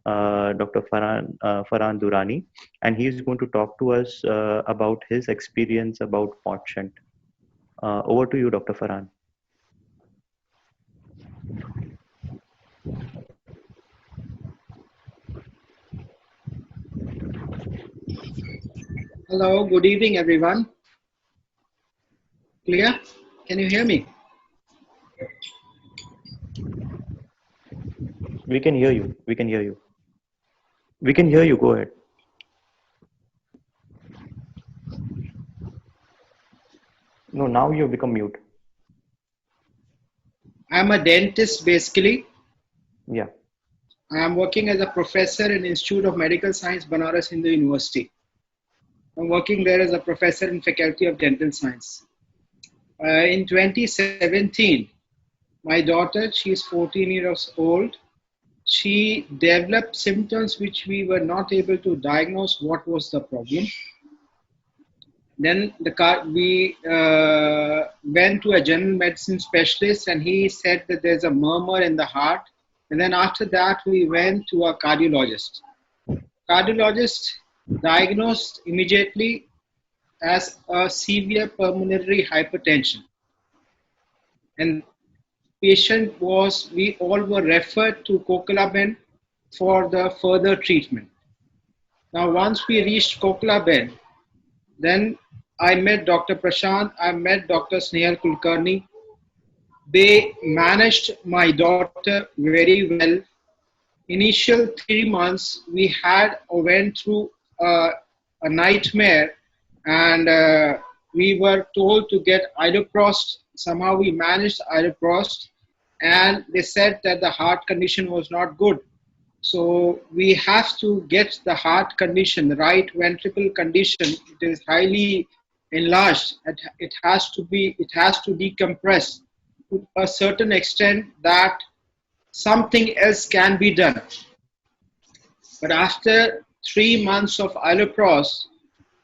Dr. Farhan Durani, and he's going to talk to us about his experience about port shunt. Over to you, Dr. Farhan. Hello, good evening, everyone. Clear? Can you hear me? We can hear you. We can hear you. We can hear you. Go ahead. No, now you've become mute. I'm a dentist, basically. Yeah. I'm working as a professor in Institute of Medical Science, Banaras Hindu University. I'm working there as a professor in Faculty of Dental Science. In 2017, my daughter, she's 14 years old, she developed symptoms which we were not able to diagnose what was the problem. Then we went to a general medicine specialist and he said that there's a murmur in the heart. And then after that, we went to a cardiologist. Cardiologist diagnosed immediately as a severe pulmonary hypertension. And patient was, we all were referred to Kokolaben for the further treatment. Now, once we reached Kokolaben, then I met Dr. Prashant, I met Dr. Snehal Kulkarni. They managed my daughter very well. Initial 3 months, we went through a nightmare, and we were told to get iloprost. Somehow we managed iloprost, and they said that the heart condition was not good. So we have to get the heart condition, the right ventricle condition. It is highly enlarged. It has to decompress to a certain extent that something else can be done. But after 3 months of iloprost,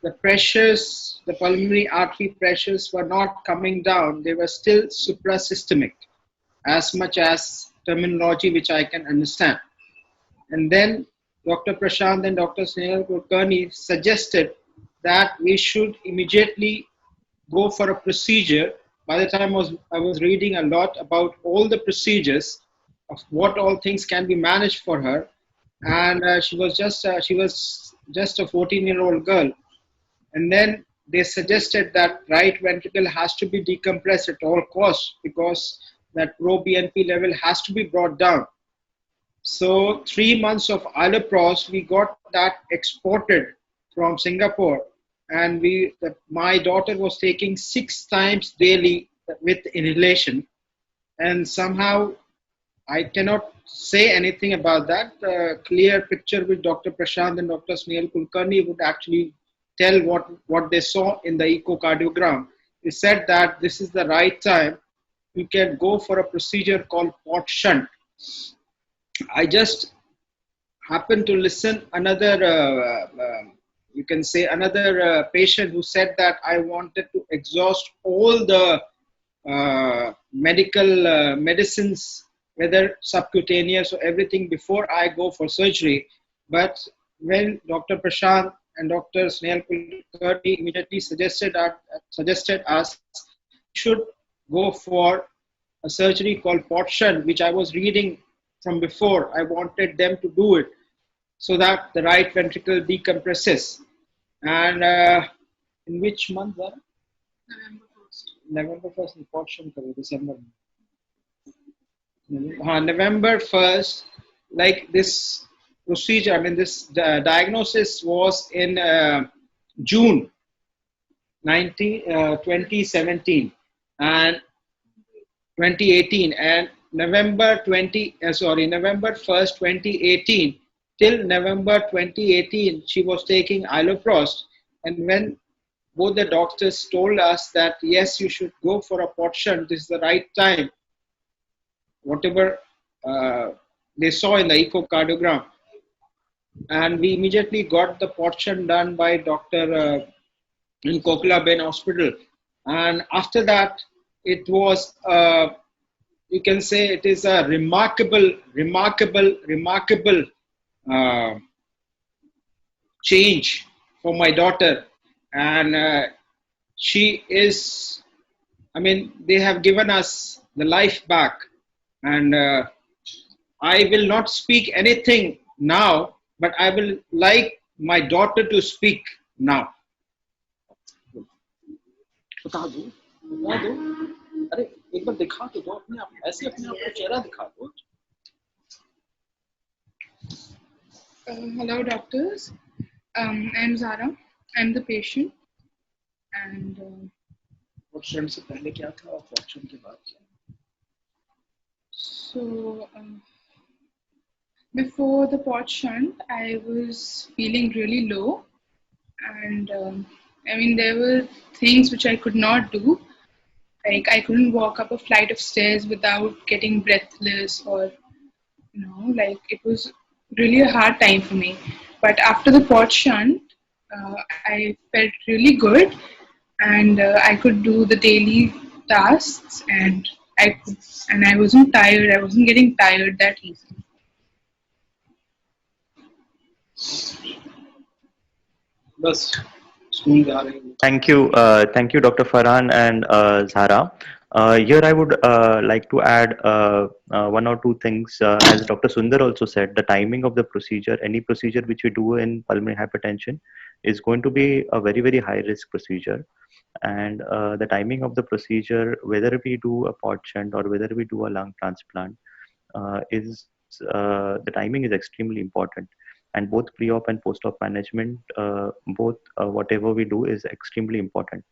the pressures, the pulmonary artery pressures were not coming down. They were still suprasystemic, as much as terminology which I can understand. And then Dr. Prashant and Dr. Snehal Kulkarni suggested that we should immediately go for a procedure. By the time I was reading a lot about all the procedures of what all things can be managed for her, and she was just a 14-year-old girl. And then they suggested that right ventricle has to be decompressed at all costs because that pro-BNP level has to be brought down. So 3 months of iloprost, we got that exported from Singapore, and my daughter was taking 6 times daily with inhalation, and somehow I cannot say anything about that. The clear picture with Dr. Prashant and Dr. Snehal Kulkarni would actually tell what they saw in the echocardiogram. They said that this is the right time. You can go for a procedure called port shunt. I just happened to listen another, you can say another patient who said that I wanted to exhaust all the medicines, whether subcutaneous or everything before I go for surgery. But when Dr. Prashant and Dr. Snehal Kulkarni immediately suggested us should go for a surgery called port shunt, which I was reading from before. I wanted them to do it so that the right ventricle decompresses. And in which month was it? November 1st. Port shunt December. November 1st, like this procedure, this diagnosis was in June 2017 and 2018, and November 1st, 2018 till November 2018, she was taking iloprost. And when both the doctors told us that yes, you should go for a port shunt, this is the right time, whatever they saw in the echocardiogram. And we immediately got the port shunt done by Dr. in Kokolaben Hospital. And after that, it was, you can say it is a remarkable uh, change for my daughter, and she is, I mean, they have given us the life back, and I will not speak anything now, but I will like my daughter to speak now. बता दो बता दो अरे एक बार दिखा तो दो अपने आप ऐसे अपने आप को चेहरा दिखा दो Hello, doctors. I'm Zara. I'm the patient. And option से पहले क्या था और ऑप्शन के बाद क्या so, before the pot shunt, I was feeling really low. And I mean, there were things which I could not do. Like, I couldn't walk up a flight of stairs without getting breathless, or, like it was really a hard time for me. But after the pot shunt, I felt really good, and I could do the daily tasks, and I wasn't tired. I wasn't getting tired that easily. बस school जा रहे हैं Thank you, Dr. Farhan and Zara. Here, I would like to add one or two things. As Dr. Sundar also said, the timing of the procedure, any procedure which we do in pulmonary hypertension, is going to be a very, very high risk procedure. And the timing of the procedure, whether we do a pot shunt or whether we do a lung transplant, the timing is extremely important. And both pre-op and post-op management, both whatever we do is extremely important.